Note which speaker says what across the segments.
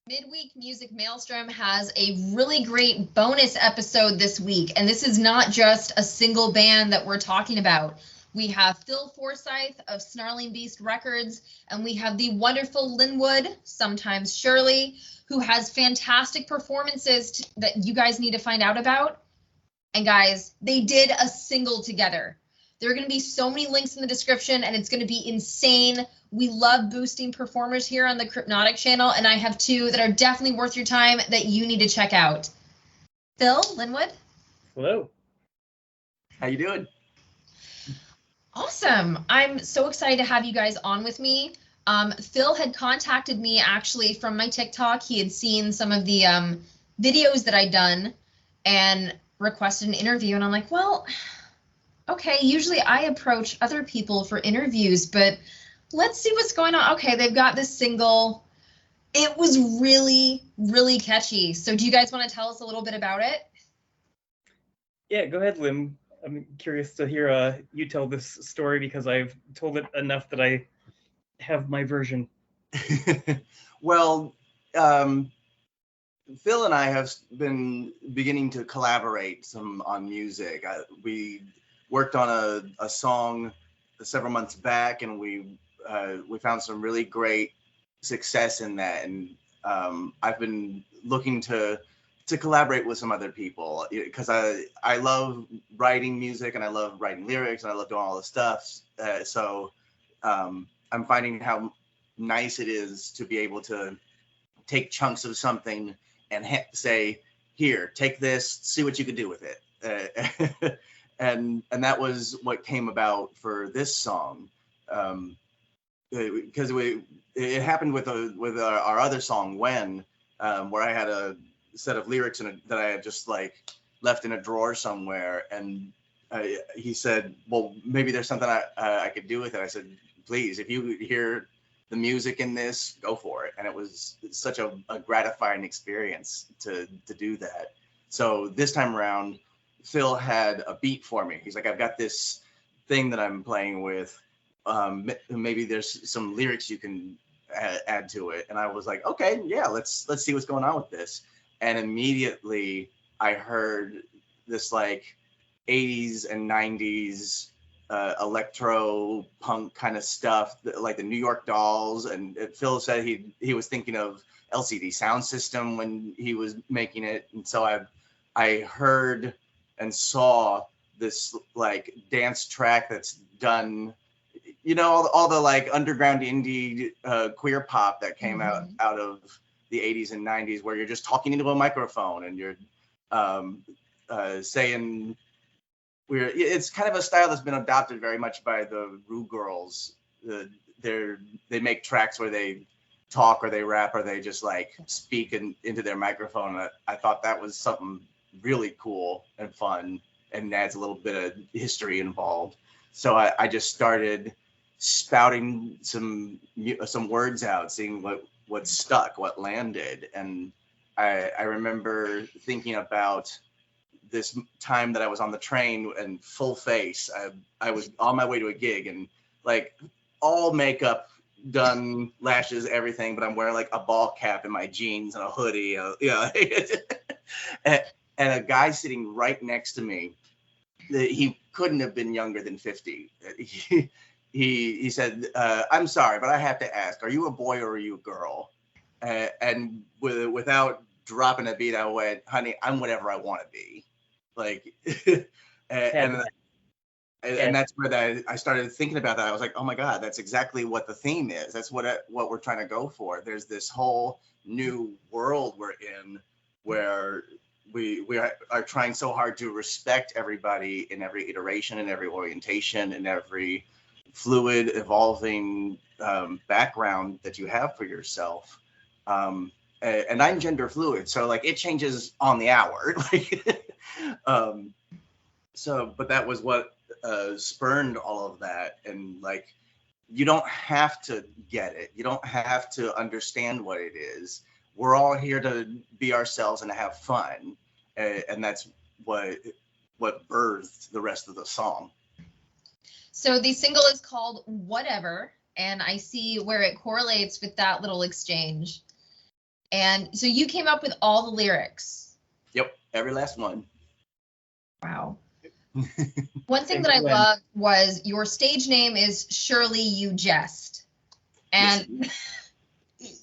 Speaker 1: Midweek Music Maelstrom has a really great bonus episode this week, and this is not just a single band that we're talking about. We have Phil Forsyth of Snarling Beast Records, and we have the wonderful Linwood, sometimes Shirley, who has fantastic performances that you guys need to find out about. And guys, they did a single together. There are going to be so many links in the description, and it's going to be insane. We love boosting performers here on the Crypnotic channel, and I have two that are definitely worth your time that you need to check out. Phil, Linwood.
Speaker 2: Hello.
Speaker 3: How you doing?
Speaker 1: Awesome. I'm so excited to have you guys on with me. Phil had contacted me actually from my TikTok. He had seen some of the videos that I'd done and requested an interview, and I'm like, well, okay, usually I approach other people for interviews, but let's see what's going on. Okay, they've got this single. It was really, really catchy. So do you guys want to tell us a little bit about it?
Speaker 2: Yeah, go ahead, Lim. I'm curious to hear you tell this story because I've told it enough that I have my version.
Speaker 3: Well, Phil and I have been beginning to collaborate some on music. We worked on a song several months back, and we found some really great success in that. And I've been looking to collaborate with some other people because I love writing music, and I love writing lyrics, and I love doing all the stuff. So I'm finding how nice it is to be able to take chunks of something and say, here, take this, see what you can do with it. And that was what came about for this song, because it happened with our other song, When, where I had a set of lyrics that I had just like left in a drawer somewhere, and he said, well, maybe there's something I could do with it. I said, please, if you hear the music in this, go for it. And it was such a gratifying experience to do that. So this time around, Phil had a beat for me. He's like, I've got this thing that I'm playing with. Maybe there's some lyrics you can add to it. And I was like, okay, yeah, let's see what's going on with this. And immediately I heard this like 80s and 90s electro punk kind of stuff, like the New York Dolls. And Phil said he was thinking of LCD Sound System when he was making it. And so I heard and saw this like dance track that's done, you know, all the like underground indie queer pop that came out of the 80s and 90s, where you're just talking into a microphone and you're saying, it's kind of a style that's been adopted very much by the Rue Girls. They make tracks where they talk or they rap or they just like speak into their microphone. I thought that was something really cool and fun and adds a little bit of history involved. So I just started spouting some words out, seeing what stuck, what landed. And I remember thinking about this time that I was on the train and full face. I was on my way to a gig and like all makeup done, lashes, everything, but I'm wearing like a ball cap and my jeans and a hoodie, and a guy sitting right next to me, he couldn't have been younger than 50. He said, I'm sorry, but I have to ask, are you a boy or are you a girl? And without dropping a beat, I went, honey, I'm whatever I want to be. Like, and that's where I started thinking about that. I was like, oh my God, that's exactly what the theme is. That's what we're trying to go for. There's this whole new world we're in where we are trying so hard to respect everybody in every iteration, in every orientation, in every fluid, evolving background that you have for yourself. And I'm gender fluid, so like it changes on the hour. But that was what spurned all of that. And like, you don't have to get it. You don't have to understand what it is. We're all here to be ourselves and to have fun. And that's what birthed the rest of the song.
Speaker 1: So the single is called Whatever, and I see where it correlates with that little exchange. And so you came up with all the lyrics.
Speaker 3: Yep, every last one.
Speaker 1: Wow. One thing
Speaker 2: Thanks,
Speaker 1: that I
Speaker 2: Gwen.
Speaker 1: loved was your stage name is Shirley U, Jest. And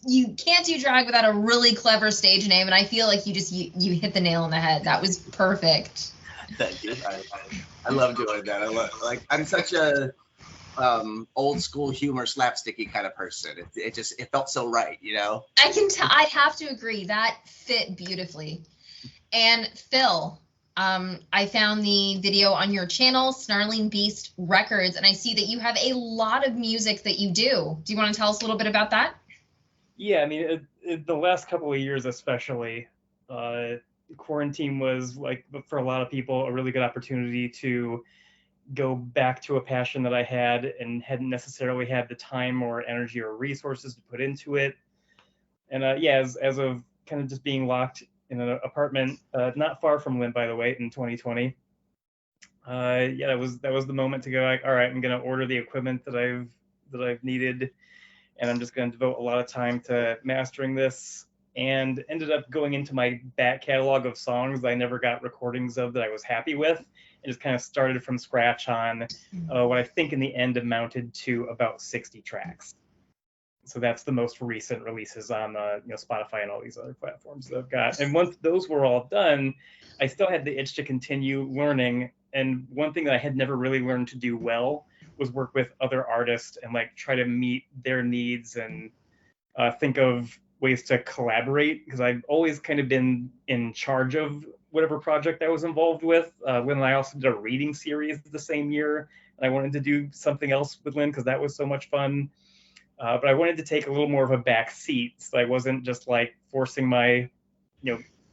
Speaker 1: you can't do drag without a really clever stage name. And I feel like you hit the nail on the head. That was perfect.
Speaker 3: Thank you. I love doing that. I'm such a old school humor slapsticky kind of person. It felt so right, you know.
Speaker 1: I can tell. I have to agree that fit beautifully. And Phil, I found the video on your channel, Snarling Beast Records, and I see that you have a lot of music that you do. Do you want to tell us a little bit about that?
Speaker 2: Yeah, I mean, the last couple of years especially, quarantine was, like, for a lot of people, a really good opportunity to go back to a passion that I had and hadn't necessarily had the time or energy or resources to put into it. And yeah, as of kind of just being locked in an apartment not far from Lynn, by the way, in 2020, yeah, that was the moment to go, like, all right, I'm gonna order the equipment that I've needed, and I'm just gonna devote a lot of time to mastering this. And ended up going into my back catalog of songs that I never got recordings of that I was happy with, and just kind of started from scratch on what I think in the end amounted to about 60 tracks. So that's the most recent releases on Spotify and all these other platforms that I've got. And once those were all done, I still had the itch to continue learning. And one thing that I had never really learned to do well was work with other artists and, like, try to meet their needs and think of ways to collaborate, because I've always kind of been in charge of whatever project I was involved with. Lynn and I also did a reading series the same year, and I wanted to do something else with Lynn because that was so much fun. But I wanted to take a little more of a back seat, so I wasn't just, like, forcing my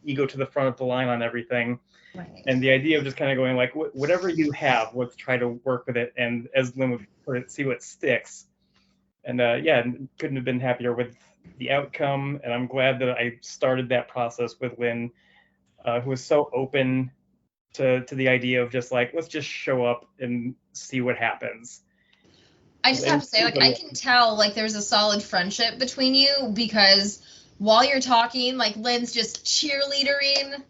Speaker 2: ego to the front of the line on everything.
Speaker 1: Right.
Speaker 2: And the idea of just kind of going, like, whatever you have, let's try to work with it, and as Lynn would put it, see what sticks. And yeah, couldn't have been happier with the outcome. And I'm glad that I started that process with Lynn, who was so open to the idea of just, like, let's just show up and see what happens.
Speaker 1: I just have to say, like, I can tell, like, there's a solid friendship between you, because while you're talking, like, Lynn's just cheerleadering,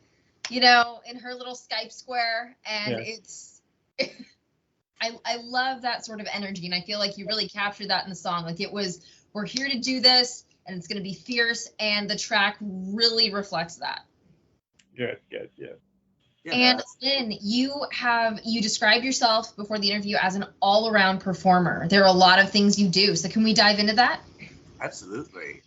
Speaker 1: in her little Skype square, and
Speaker 2: Yeah.
Speaker 1: it's I love that sort of energy, and I feel like you really captured that in the song. Like, it was, we're here to do this, and it's going to be fierce, and the track really reflects that.
Speaker 2: Good, yeah.
Speaker 1: And Lynn, you described yourself before the interview as an all-around performer. There are a lot of things you do, so can we dive into that?
Speaker 3: Absolutely.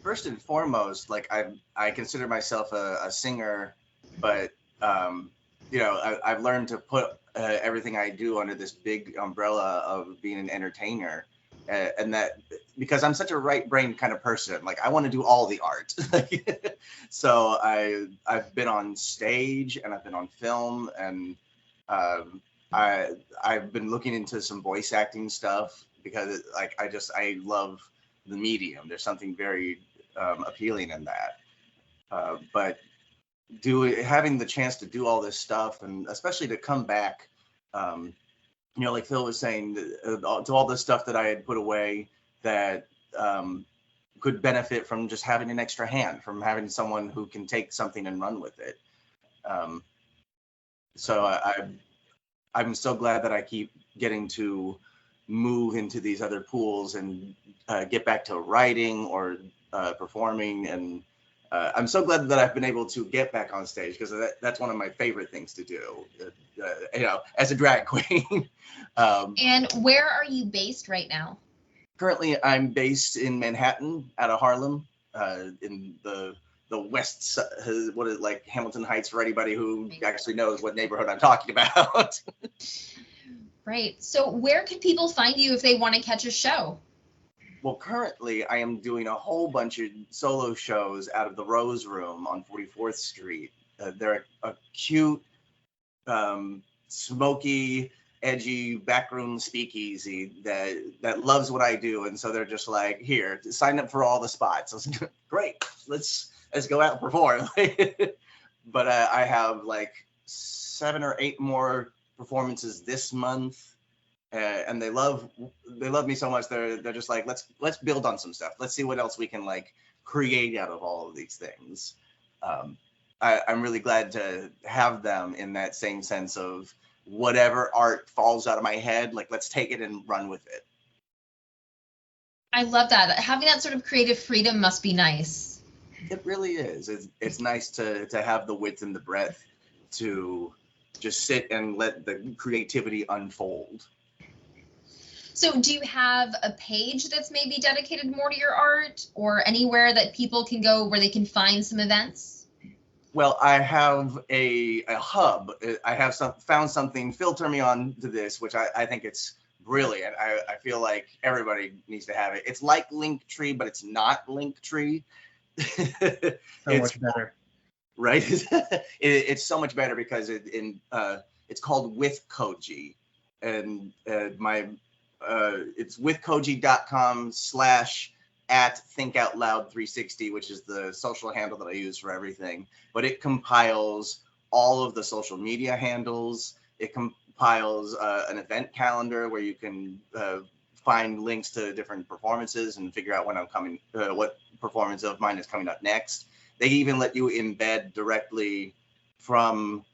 Speaker 3: First and foremost, like, I consider myself a singer, but I've learned to put everything I do under this big umbrella of being an entertainer, and that because I'm such a right-brained kind of person, like, I want to do all the art. So I've been on stage and I've been on film, and I've been looking into some voice acting stuff because, like, I love the medium. There's something very appealing in that. But having the chance to do all this stuff, and especially to come back, like Phil was saying, to all the stuff that I had put away that could benefit from just having an extra hand, from having someone who can take something and run with it. So I'm so glad that I keep getting to move into these other pools and get back to writing or performing. And I'm so glad that I've been able to get back on stage, because that's one of my favorite things to do, as a drag queen.
Speaker 1: And where are you based right now?
Speaker 3: Currently, I'm based in Manhattan, out of Harlem, in the west, what is, like, Hamilton Heights, for anybody who actually knows what neighborhood I'm talking about.
Speaker 1: Right. So where can people find you if they want to catch a show?
Speaker 3: Well, currently I am doing a whole bunch of solo shows out of the Rose Room on 44th Street. They're a cute, smoky, edgy backroom speakeasy that loves what I do, and so they're just like, here, sign up for all the spots. I was like, great, let's go out and perform. But I have like 7 or 8 more performances this month, and they love me so much. They're just like, let's build on some stuff. Let's see what else we can like create out of all of these things. I'm really glad to have them in that same sense of whatever art falls out of my head, like let's take it and run with it.
Speaker 1: I love that. Having that sort of creative freedom must be nice.
Speaker 3: It really is. It's nice to have the width and the breadth to just sit and let the creativity unfold.
Speaker 1: So do you have a page that's maybe dedicated more to your art, or anywhere that people can go where they can find some events?
Speaker 3: Well, I have a hub. I have found something. Phil turned me on to this, which I think it's brilliant. I feel like everybody needs to have it. It's like Linktree, but it's not Linktree.
Speaker 2: So much better.
Speaker 3: Right? It's so much better because it's called With Koji, and it's withkoji.com/@thinkoutloud360, which is the social handle that I use for everything. But it compiles all of the social media handles. It compiles an event calendar where you can find links to different performances and figure out when I'm coming, what performance of mine is coming up next. They even let you embed directly from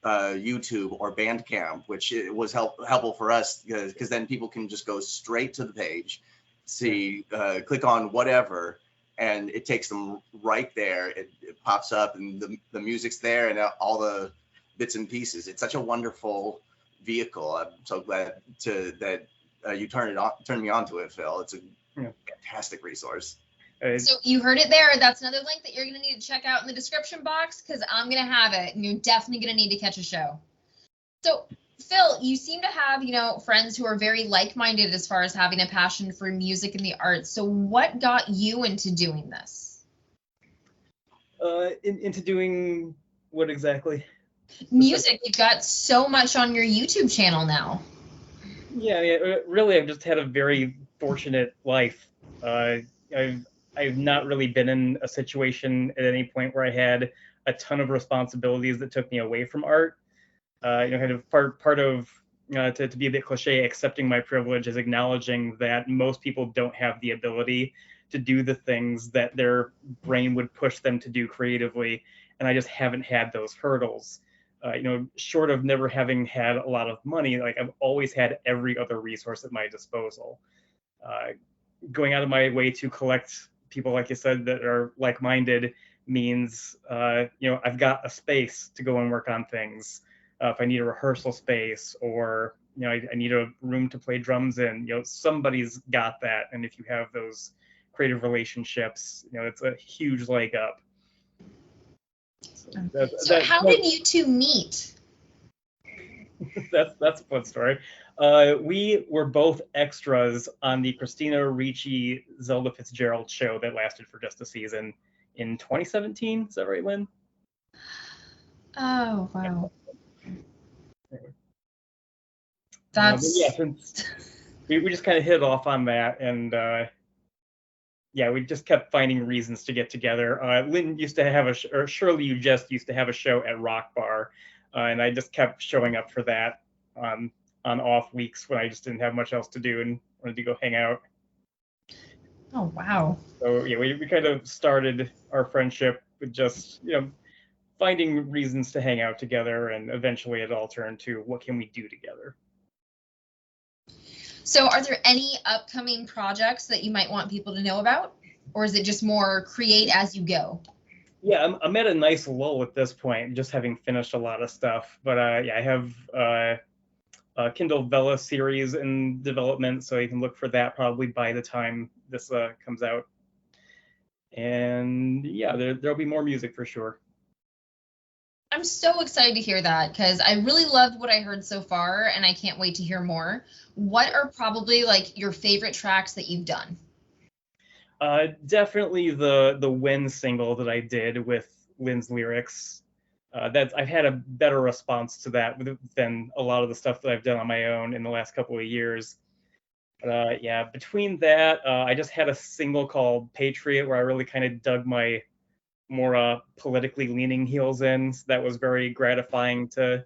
Speaker 3: YouTube or Bandcamp, which was helpful for us because then people can just go straight to the page, see, click on whatever, and it takes them right there. It pops up and the music's there and all the bits and pieces. It's such a wonderful vehicle. I'm so glad that you turned me on to it, Phil. It's a fantastic resource.
Speaker 1: So you heard it there. That's another link that you're going to need to check out in the description box, because I'm going to have it, and you're definitely going to need to catch a show. So Phil, you seem to have, friends who are very like-minded as far as having a passion for music and the arts. So what got you into doing this?
Speaker 2: Into doing what exactly?
Speaker 1: Music. You've got so much on your YouTube channel now.
Speaker 2: Yeah, really, I've just had a very fortunate life. I've not really been in a situation at any point where I had a ton of responsibilities that took me away from art. Kind of part of to be a bit cliche, accepting my privilege is acknowledging that most people don't have the ability to do the things that their brain would push them to do creatively, and I just haven't had those hurdles. Short of never having had a lot of money, like I've always had every other resource at my disposal. Going out of my way to collect people, like you said, that are like-minded means, I've got a space to go and work on things. If I need a rehearsal space, or, I need a room to play drums in, somebody's got that. And if you have those creative relationships, it's a huge leg up.
Speaker 1: So how did you two meet?
Speaker 2: That's a fun story. We were both extras on the Christina Ricci Zelda Fitzgerald show that lasted for just a season in 2017. Is that right, Lynn?
Speaker 1: Oh, wow. That's
Speaker 2: we just kind of hit it off on that, and we just kept finding reasons to get together. Lynn used to have Shirley U Jest used to have a show at Rock Bar, and I just kept showing up for that on off weeks when I just didn't have much else to do and wanted to go hang out.
Speaker 1: Oh, wow.
Speaker 2: So we kind of started our friendship with just finding reasons to hang out together, and eventually it all turned to what can we do together.
Speaker 1: So are there any upcoming projects that you might want people to know about, or is it just more create as you go?
Speaker 2: Yeah, I'm at a nice lull at this point, just having finished a lot of stuff. But I have a Kindle Vella series in development, so you can look for that probably by the time this comes out. And there'll be more music for sure.
Speaker 1: I'm so excited to hear that, because I really loved what I heard so far, and I can't wait to hear more. What are probably like your favorite tracks that you've done?
Speaker 2: Definitely the When single that I did with Lynn's lyrics. I've had a better response to that than a lot of the stuff that I've done on my own in the last couple of years. Between that, I just had a single called Patriot where I really kind of dug my more politically leaning heels in. So that was very gratifying to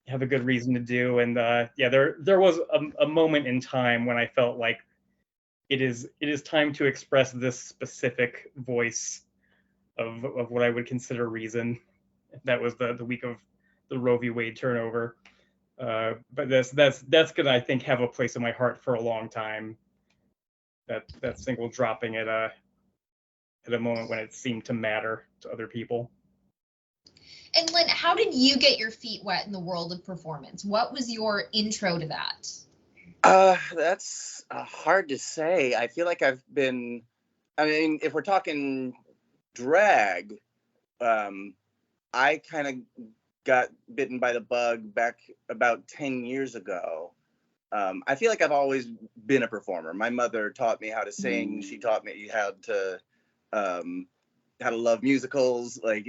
Speaker 2: have a good reason to do. And yeah, there was a moment in time when I felt like it is time to express this specific voice of what I would consider reason. That was the week of the Roe v. Wade turnover. But that's gonna, I think, have a place in my heart for a long time. That single dropping at a moment when it seemed to matter to other people.
Speaker 1: And Lynn, how did you get your feet wet in the world of performance? What was your intro to that?
Speaker 4: That's hard to say. I feel like I've been, I mean, if we're talking drag, I kind of got bitten by the bug back about 10 years ago. I feel like I've always been a performer. My mother taught me how to sing. She taught me how to love musicals. Like,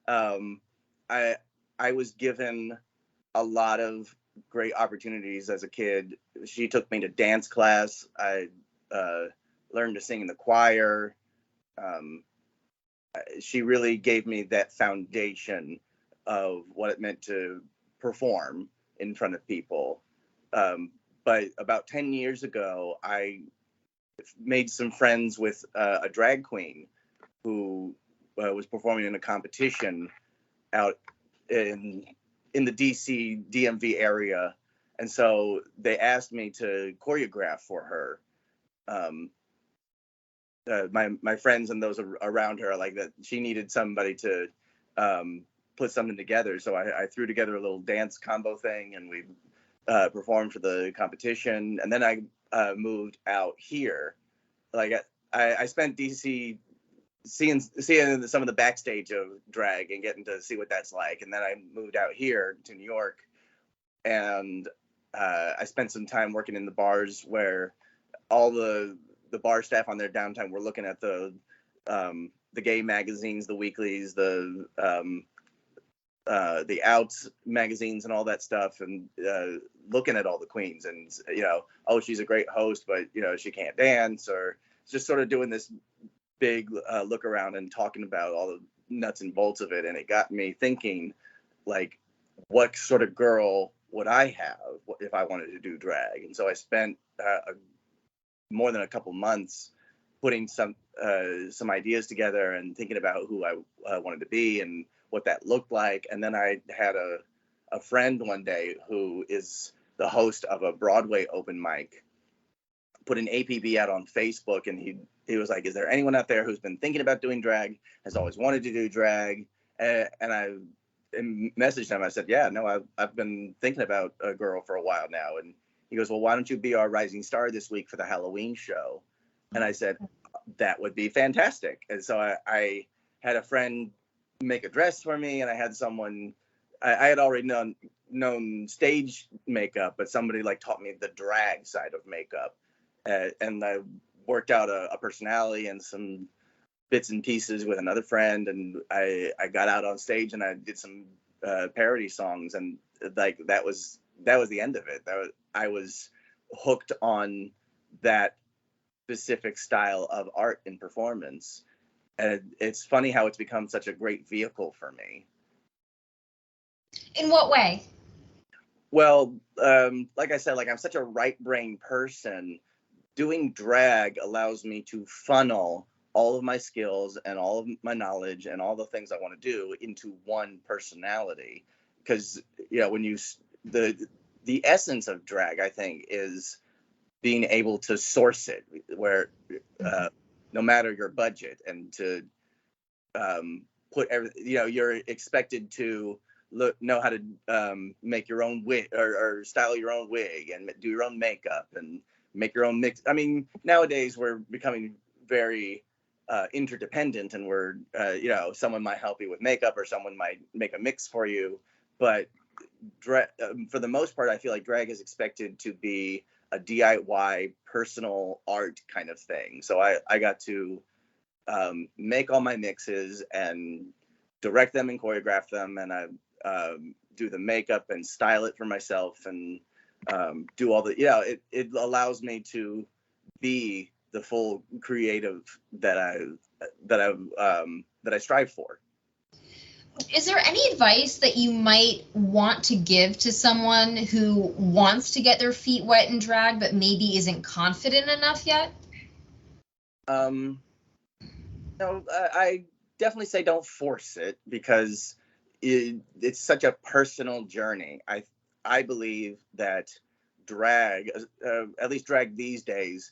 Speaker 4: I was given a lot of great opportunities as a kid. She took me to dance class. I learned to sing in the choir. She really gave me that foundation of what it meant to perform in front of people. But about 10 years ago, I made some friends with a drag queen who was performing in a competition out in the DC DMV area. And so they asked me to choreograph for her. My friends and those around her are like that. She needed somebody to put something together. So I threw together a little dance combo thing, and we performed for the competition. And then I moved out here. Like I spent DC seeing some of the backstage of drag and getting to see what that's like. And then I moved out here to New York, and I spent some time working in the bars where all the bar staff on their downtime were looking at the gay magazines, the weeklies, the Outs magazines and all that stuff, and looking at all the queens, and oh, she's a great host, but she can't dance, or just sort of doing this big look around and talking about all the nuts and bolts of it. And it got me thinking, like, what sort of girl would I have if I wanted to do drag? And so I spent more than a couple months putting some ideas together and thinking about who I wanted to be and what that looked like. And then I had a friend one day who is the host of a Broadway open mic, put an APB out on Facebook, and he was like, is there anyone out there who's been thinking about doing drag, has always wanted to do drag? And I messaged him. I said, yeah, no, I've been thinking about a girl for a while now. And he goes, well, why don't you be our rising star this week for the Halloween show? And I said, that would be fantastic. And so I had a friend make a dress for me, and I had someone, I had already known stage makeup, but somebody like taught me the drag side of makeup. And I worked out a personality and some bits and pieces with another friend, and I got out on stage and I did some parody songs, and like that was the end of it. I was hooked on that specific style of art and performance, and it's funny how it's become such a great vehicle for me.
Speaker 1: In what way?
Speaker 4: Well, like I said, like I'm such a right brain person. Doing drag allows me to funnel all of my skills and all of my knowledge and all the things I want to do into one personality. Because when you the essence of drag, I think, is being able to source it where no matter your budget, and to put everything, you're expected to know how to make your own wig or style your own wig and do your own makeup and make your own mix. I mean, nowadays we're becoming very interdependent, and we're someone might help you with makeup or someone might make a mix for you, but for the most part, I feel like drag is expected to be a DIY personal art kind of thing. So I got to make all my mixes and direct them and choreograph them, and I do the makeup and style it for myself, and do all the it allows me to be the full creative that I strive for.
Speaker 1: is there any advice that you might want to give to someone who wants to get their feet wet in drag, but maybe isn't confident enough yet?
Speaker 4: No, I definitely say don't force it, because it's such a personal journey. I believe that drag, at least drag these days,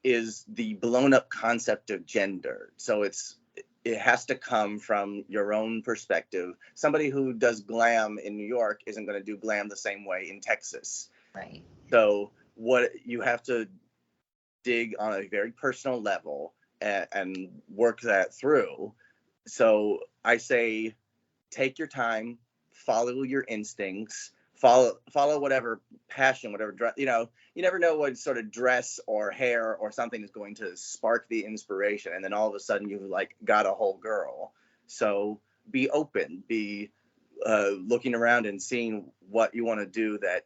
Speaker 4: is the blown up concept of gender. So it has to come from your own perspective. Somebody who does glam in New York isn't going to do glam the same way in Texas.
Speaker 1: Right.
Speaker 4: So what you have to dig on a very personal level and work that through. So I say, take your time, follow your instincts, follow whatever passion, whatever, you never know what sort of dress or hair or something is going to spark the inspiration, and then all of a sudden you've like got a whole girl. So be open, be looking around and seeing what you want to do that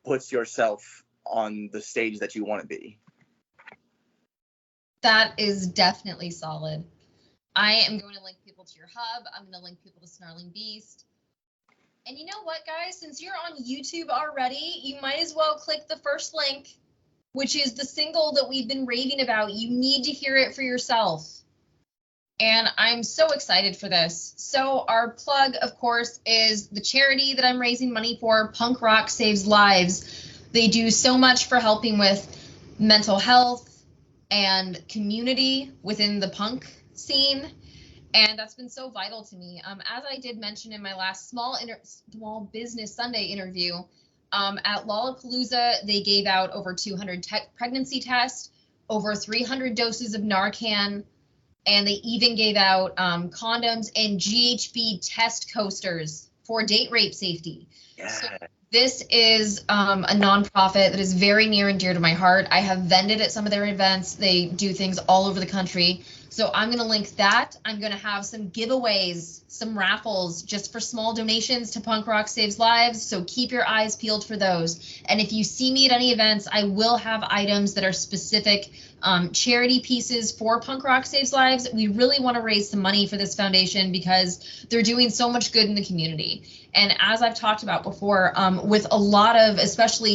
Speaker 4: puts yourself on the stage that you want to be.
Speaker 1: That is definitely solid. I am going to link people to your hub. I'm going to link people to Snarling Beast. And you know what, guys? Since you're on YouTube already, you might as well click the first link, which is the single that we've been raving about. You need to hear it for yourself. And I'm so excited for this. So our plug, of course, is the charity that I'm raising money for, Punk Rock Saves Lives. They do so much for helping with mental health and community within the punk scene. And that's been so vital to me. As I did mention in my last Small Business Sunday interview, at Lollapalooza, they gave out over 200 pregnancy tests, over 300 doses of Narcan, and they even gave out condoms and GHB test coasters for date rape safety.
Speaker 4: Yeah.
Speaker 1: So this is a nonprofit that is very near and dear to my heart. I have vended at some of their events. They do things all over the country. So I'm going to link that. I'm going to have some giveaways, some raffles just for small donations to Punk Rock Saves Lives. So keep your eyes peeled for those. And if you see me at any events, I will have items that are specific charity pieces for Punk Rock Saves Lives. We really want to raise some money for this foundation because they're doing so much good in the community. And as I've talked about before, with a lot of, especially,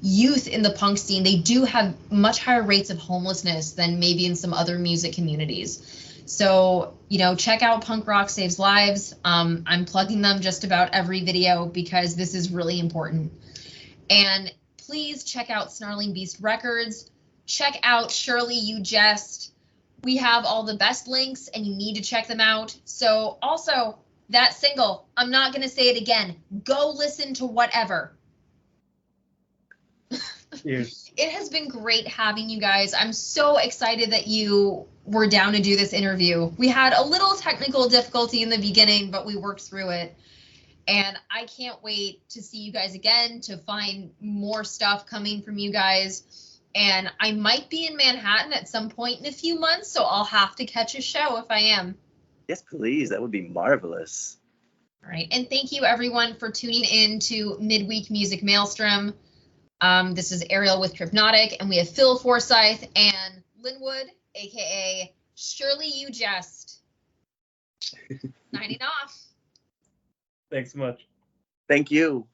Speaker 1: youth in the punk scene, they do have much higher rates of homelessness than maybe in some other music communities. So, check out Punk Rock Saves Lives. I'm plugging them just about every video because this is really important. And please check out Snarling Beast Records. Check out Shirley U, Jest. We have all the best links and you need to check them out. So also, that single, I'm not going to say it again. Go listen to Whatever.
Speaker 2: Cheers.
Speaker 1: It has been great having you guys. I'm so excited that you were down to do this interview. We had a little technical difficulty in the beginning, but we worked through it. And I can't wait to see you guys again, to find more stuff coming from you guys. And I might be in Manhattan at some point in a few months, so I'll have to catch a show if I am.
Speaker 4: Yes, please. That would be marvelous.
Speaker 1: All right. And thank you, everyone, for tuning in to Midweek Music Maelstrom. This is Ariel with Crypnotic, and we have Phil Forsyth and Linwood, a.k.a. Shirley U, Jest. Signing off.
Speaker 2: Thanks so much.
Speaker 4: Thank you.